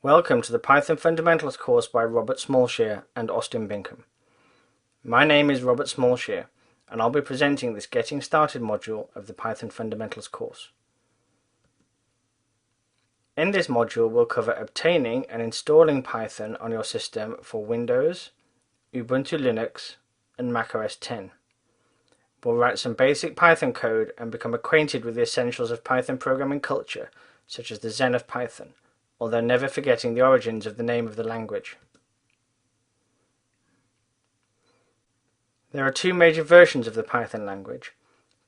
Welcome to the Python Fundamentals course by Robert Smallshear and Austin Binkham. My name is Robert Smallshear, and I'll be presenting this Getting Started module of the Python Fundamentals course. In this module, we'll cover obtaining and installing Python on your system for Windows, Ubuntu Linux, and Mac OS X. We'll write some basic Python code and become acquainted with the essentials of Python programming culture, such as the Zen of Python, although never forgetting the origins of the name of the language. There are two major versions of the Python language: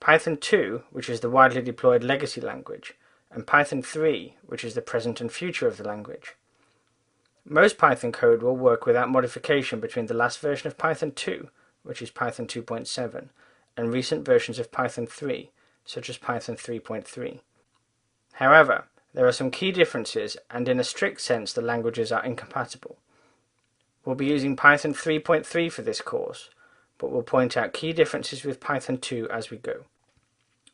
Python 2, which is the widely deployed legacy language, and Python 3, which is the present and future of the language. Most Python code will work without modification between the last version of Python 2, which is Python 2.7, and recent versions of Python 3, such as Python 3.3. However, there are some key differences, and in a strict sense the languages are incompatible. We'll be using Python 3.3 for this course, but we'll point out key differences with Python 2 as we go.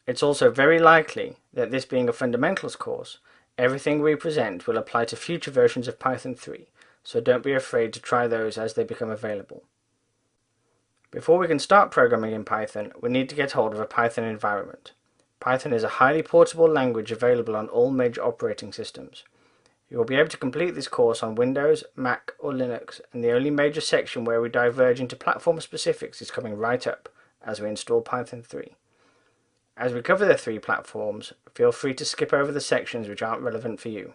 It's also very likely that, this being a fundamentals course, everything we present will apply to future versions of Python 3, so don't be afraid to try those as they become available. Before we can start programming in Python, we need to get hold of a Python environment. Python is a highly portable language available on all major operating systems. You will be able to complete this course on Windows, Mac or Linux, and the only major section where we diverge into platform specifics is coming right up as we install Python 3. As we cover the three platforms, feel free to skip over the sections which aren't relevant for you.